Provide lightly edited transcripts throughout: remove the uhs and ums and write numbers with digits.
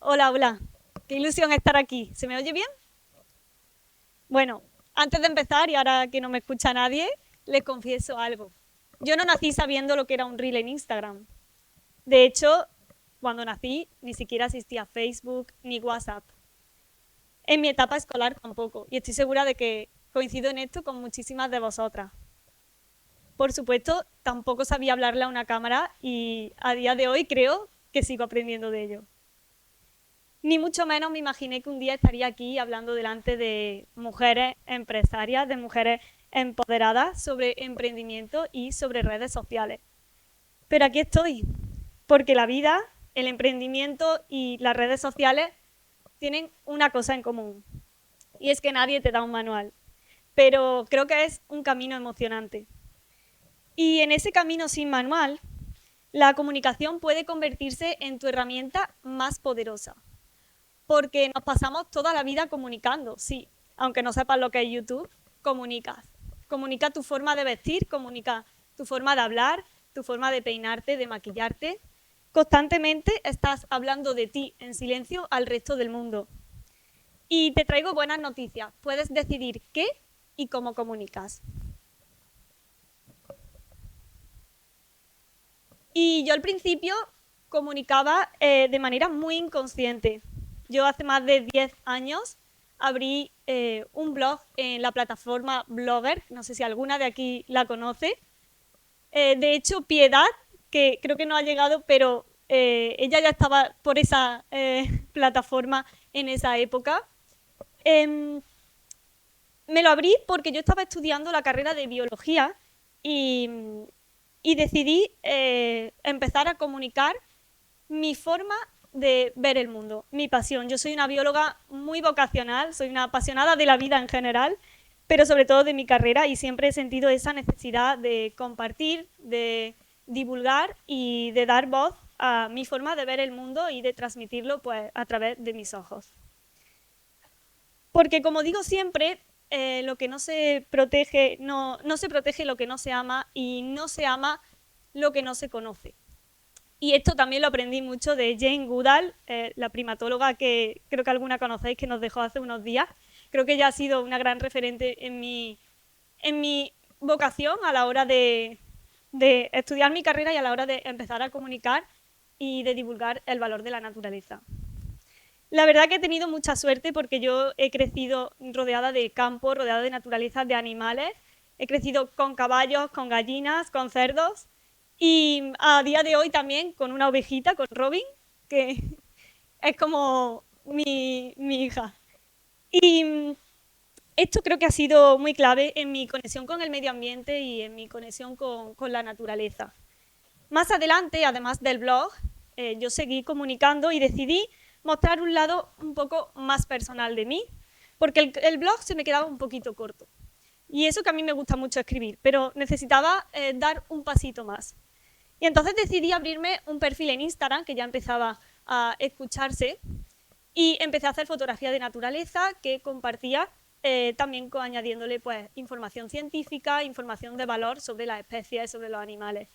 Hola, hola. Qué ilusión estar aquí. ¿Se me oye bien? Bueno, antes de empezar, y ahora que no me escucha nadie, les confieso algo. Yo no nací sabiendo lo que era un reel en Instagram. De hecho, cuando nací, ni siquiera existía Facebook ni WhatsApp. En mi etapa escolar tampoco. Y estoy segura de que coincido en esto con muchísimas de vosotras. Por supuesto, tampoco sabía hablarle a una cámara y a día de hoy creo que sigo aprendiendo de ello. Ni mucho menos me imaginé que un día estaría aquí hablando delante de mujeres empresarias, de mujeres empoderadas sobre emprendimiento y sobre redes sociales. Pero aquí estoy, porque la vida, el emprendimiento y las redes sociales tienen una cosa en común, y es que nadie te da un manual, pero creo que es un camino emocionante. Y en ese camino sin manual, la comunicación puede convertirse en tu herramienta más poderosa. Porque nos pasamos toda la vida comunicando, sí. Aunque no sepas lo que es YouTube, comunicas. Comunica tu forma de vestir, comunica tu forma de hablar, tu forma de peinarte, de maquillarte. Constantemente estás hablando de ti en silencio al resto del mundo. Y te traigo buenas noticias. Puedes decidir qué y cómo comunicas. Y yo al principio comunicaba de manera muy inconsciente. Yo hace más de 10 años abrí un blog en la plataforma Blogger, no sé si alguna de aquí la conoce. De hecho, Piedad, que creo que no ha llegado, pero ella ya estaba por esa plataforma en esa época. Em, Me lo abrí porque yo estaba estudiando la carrera de biología y, y decidí empezar a comunicar mi forma de ver el mundo, mi pasión. Yo soy una bióloga muy vocacional, soy una apasionada de la vida en general, pero sobre todo de mi carrera, y siempre he sentido esa necesidad de compartir, de divulgar y de dar voz a mi forma de ver el mundo y de transmitirlo pues, a través de mis ojos. Porque como digo siempre, lo que no se protege, no se protege lo que no se ama, y no se ama lo que no se conoce. Y esto también lo aprendí mucho de Jane Goodall, la primatóloga que creo que alguna conocéis, que nos dejó hace unos días. Creo que ella ha sido una gran referente en mi vocación a la hora de estudiar mi carrera y a la hora de empezar a comunicar y de divulgar el valor de la naturaleza. La verdad que he tenido mucha suerte porque yo he crecido rodeada de campo, rodeada de naturaleza, de animales. He crecido con caballos, con gallinas, con cerdos, y a día de hoy también con una ovejita, con Robin, que es como mi hija. Y esto creo que ha sido muy clave en mi conexión con el medio ambiente y en mi conexión con la naturaleza. Más adelante, además del blog, yo seguí comunicando y decidí mostrar un lado un poco más personal de mí, porque el blog se me quedaba un poquito corto. Y eso que a mí me gusta mucho escribir, pero necesitaba dar un pasito más. Y entonces decidí abrirme un perfil en Instagram, que ya empezaba a escucharse, y empecé a hacer fotografía de naturaleza que compartía también añadiéndole pues, información científica, información de valor sobre las especies, sobre los animales.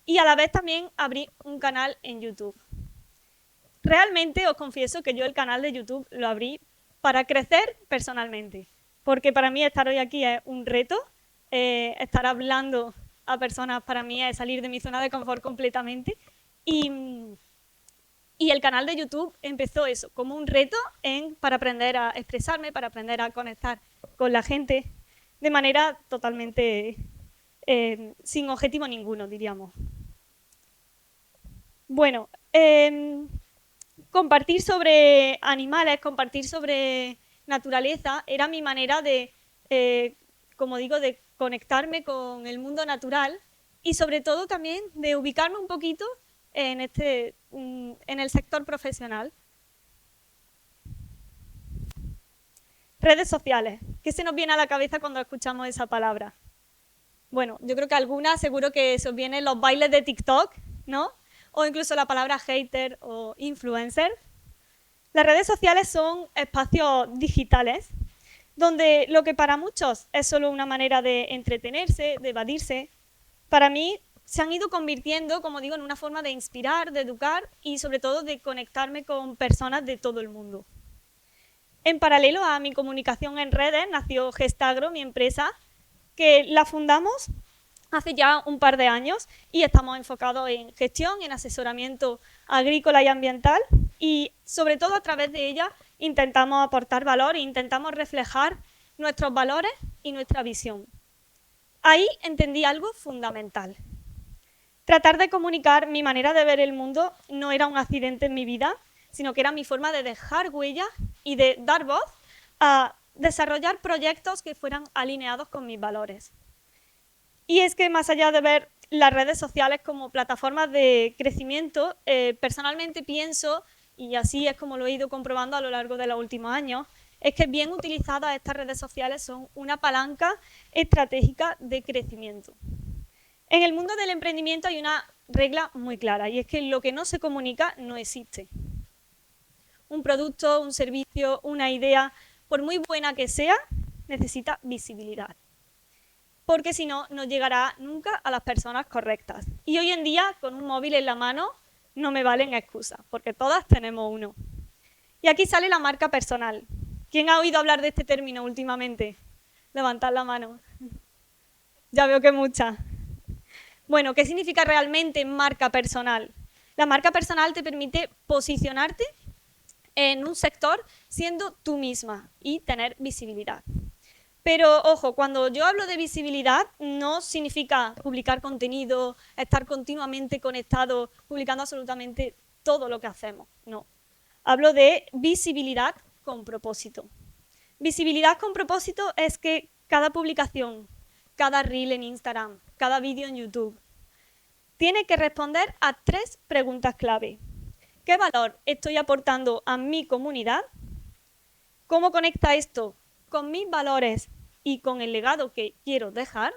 Y a la vez también abrí un canal en YouTube. Realmente os confieso que yo el canal de YouTube lo abrí para crecer personalmente, porque para mí estar hoy aquí es un reto, estar hablando a personas para mí es salir de mi zona de confort completamente, y, y el canal de YouTube empezó eso, como un reto para aprender a expresarme, para aprender a conectar con la gente de manera totalmente sin objetivo ninguno, diríamos. Bueno, compartir sobre animales, compartir sobre naturaleza, era mi manera de, como digo, de conectarme con el mundo natural y sobre todo también de ubicarme un poquito en el sector profesional. Redes sociales. ¿Qué se nos viene a la cabeza cuando escuchamos esa palabra? Bueno, yo creo que algunas seguro que se os vienen los bailes de TikTok, ¿no? O incluso la palabra hater o influencer. Las redes sociales son espacios digitales donde lo que para muchos es solo una manera de entretenerse, de evadirse, para mí se han ido convirtiendo, como digo, en una forma de inspirar, de educar y sobre todo de conectarme con personas de todo el mundo. En paralelo a mi comunicación en redes nació Gestagro, mi empresa, que la fundamos hace ya un par de años y estamos enfocados en gestión, en asesoramiento agrícola y ambiental y sobre todo a través de ella intentamos aportar valor e intentamos reflejar nuestros valores y nuestra visión. Ahí entendí algo fundamental. Tratar de comunicar mi manera de ver el mundo no era un accidente en mi vida, sino que era mi forma de dejar huella y de dar voz a desarrollar proyectos que fueran alineados con mis valores. Y es que más allá de ver las redes sociales como plataformas de crecimiento, personalmente pienso, y así es como lo he ido comprobando a lo largo de los últimos años, es que bien utilizadas estas redes sociales son una palanca estratégica de crecimiento. En el mundo del emprendimiento hay una regla muy clara y es que lo que no se comunica no existe. Un producto, un servicio, una idea, por muy buena que sea, necesita visibilidad. Porque si no, no llegará nunca a las personas correctas. Y hoy en día, con un móvil en la mano, no me valen excusas, porque todas tenemos uno. Y aquí sale la marca personal. ¿Quién ha oído hablar de este término últimamente? Levantad la mano. Ya veo que muchas. Bueno, ¿qué significa realmente marca personal? La marca personal te permite posicionarte en un sector siendo tú misma y tener visibilidad. Pero, ojo, cuando yo hablo de visibilidad no significa publicar contenido, estar continuamente conectado, publicando absolutamente todo lo que hacemos, no. Hablo de visibilidad con propósito. Visibilidad con propósito es que cada publicación, cada reel en Instagram, cada vídeo en YouTube, tiene que responder a 3 preguntas clave. ¿Qué valor estoy aportando a mi comunidad? ¿Cómo conecta esto con mis valores y con el legado que quiero dejar?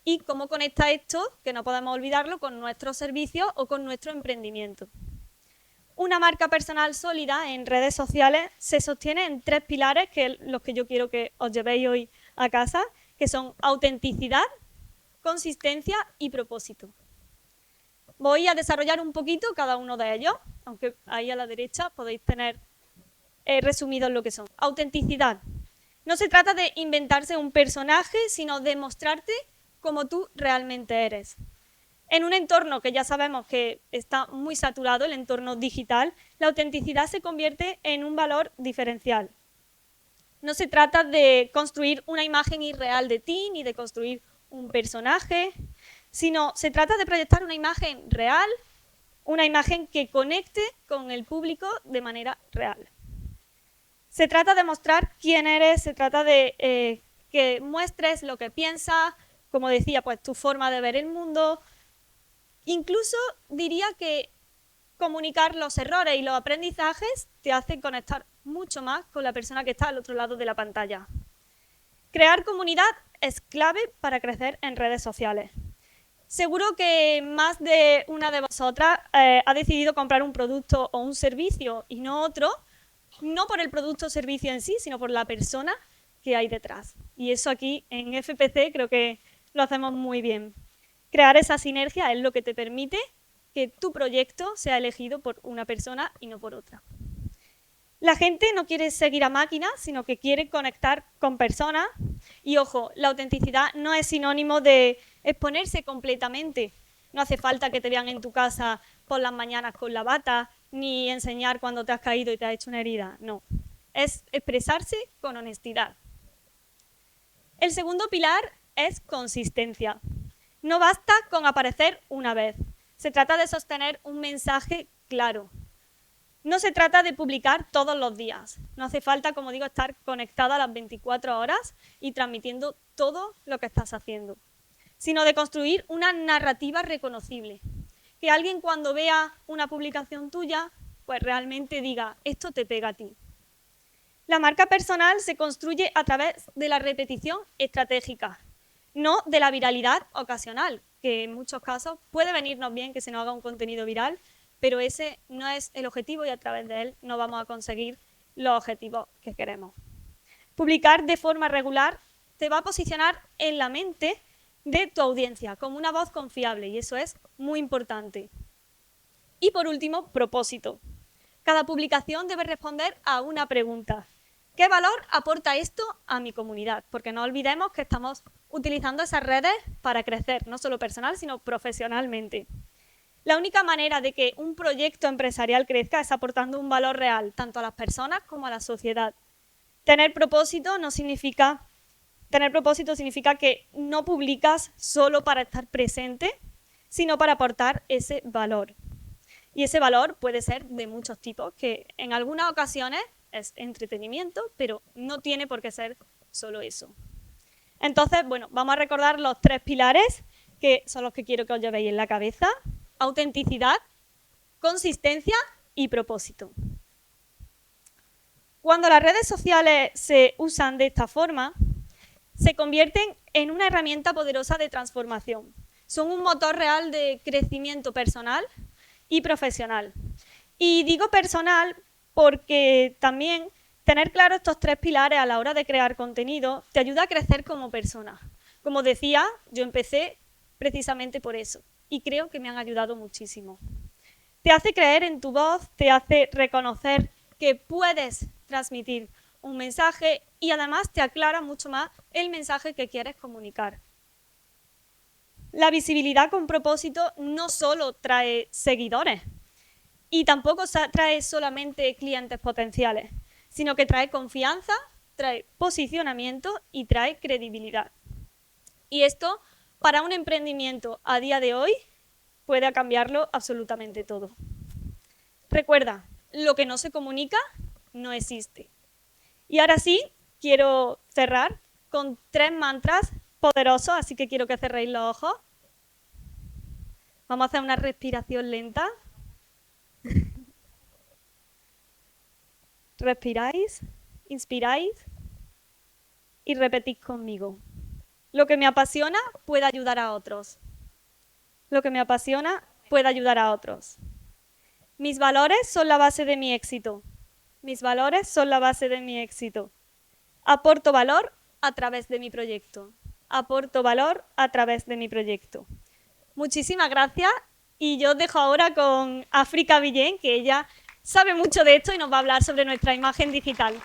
¿Y cómo conecta esto, que no podemos olvidarlo, con nuestros servicios o con nuestro emprendimiento? Una marca personal sólida en redes sociales se sostiene en 3 pilares, que es los que yo quiero que os llevéis hoy a casa, que son autenticidad, consistencia y propósito. Voy a desarrollar un poquito cada uno de ellos, aunque ahí a la derecha podéis tener resumidos lo que son. Autenticidad. No se trata de inventarse un personaje, sino de mostrarte como tú realmente eres. En un entorno que ya sabemos que está muy saturado, el entorno digital, la autenticidad se convierte en un valor diferencial. No se trata de construir una imagen irreal de ti, ni de construir un personaje, sino se trata de proyectar una imagen real, una imagen que conecte con el público de manera real. Se trata de mostrar quién eres, se trata de que muestres lo que piensas, como decía, pues tu forma de ver el mundo. Incluso diría que comunicar los errores y los aprendizajes te hace conectar mucho más con la persona que está al otro lado de la pantalla. Crear comunidad es clave para crecer en redes sociales. Seguro que más de una de vosotras ha decidido comprar un producto o un servicio y no otro, no por el producto o servicio en sí, sino por la persona que hay detrás. Y eso aquí en FPC creo que lo hacemos muy bien. Crear esa sinergia es lo que te permite que tu proyecto sea elegido por una persona y no por otra. La gente no quiere seguir a máquinas, sino que quiere conectar con personas. Y ojo, la autenticidad no es sinónimo de exponerse completamente. No hace falta que te vean en tu casa por las mañanas con la bata, ni enseñar cuando te has caído y te has hecho una herida. No, es expresarse con honestidad. El segundo pilar es consistencia. No basta con aparecer una vez. Se trata de sostener un mensaje claro. No se trata de publicar todos los días. No hace falta, como digo, estar conectada a las 24 horas y transmitiendo todo lo que estás haciendo, sino de construir una narrativa reconocible. Que alguien cuando vea una publicación tuya, pues realmente diga, esto te pega a ti. La marca personal se construye a través de la repetición estratégica, no de la viralidad ocasional, que en muchos casos puede venirnos bien que se nos haga un contenido viral, pero ese no es el objetivo y a través de él no vamos a conseguir los objetivos que queremos. Publicar de forma regular te va a posicionar en la mente de tu audiencia, como una voz confiable, y eso es muy importante. Y por último, propósito. Cada publicación debe responder a una pregunta. ¿Qué valor aporta esto a mi comunidad? Porque no olvidemos que estamos utilizando esas redes para crecer, no solo personal, sino profesionalmente. La única manera de que un proyecto empresarial crezca es aportando un valor real, tanto a las personas como a la sociedad. Tener propósito significa que no publicas solo para estar presente, sino para aportar ese valor. Y ese valor puede ser de muchos tipos, que en algunas ocasiones es entretenimiento, pero no tiene por qué ser solo eso. Entonces, bueno, vamos a recordar los 3 pilares, que son los que quiero que os llevéis en la cabeza: autenticidad, consistencia y propósito. Cuando las redes sociales se usan de esta forma, se convierten en una herramienta poderosa de transformación. Son un motor real de crecimiento personal y profesional. Y digo personal porque también tener claro estos 3 pilares a la hora de crear contenido te ayuda a crecer como persona. Como decía, yo empecé precisamente por eso y creo que me han ayudado muchísimo. Te hace creer en tu voz, te hace reconocer que puedes transmitir un mensaje y además te aclara mucho más el mensaje que quieres comunicar. La visibilidad con propósito no solo trae seguidores y tampoco trae solamente clientes potenciales, sino que trae confianza, trae posicionamiento y trae credibilidad. Y esto, para un emprendimiento a día de hoy, puede cambiarlo absolutamente todo. Recuerda, lo que no se comunica no existe. Y ahora sí, quiero cerrar con 3 mantras poderosos, así que quiero que cerréis los ojos. Vamos a hacer una respiración lenta. Respiráis, inspiráis y repetís conmigo. Lo que me apasiona puede ayudar a otros. Lo que me apasiona puede ayudar a otros. Mis valores son la base de mi éxito. Mis valores son la base de mi éxito. Aporto valor a través de mi proyecto. Aporto valor a través de mi proyecto. Muchísimas gracias y yo os dejo ahora con África Villén, que ella sabe mucho de esto y nos va a hablar sobre nuestra imagen digital.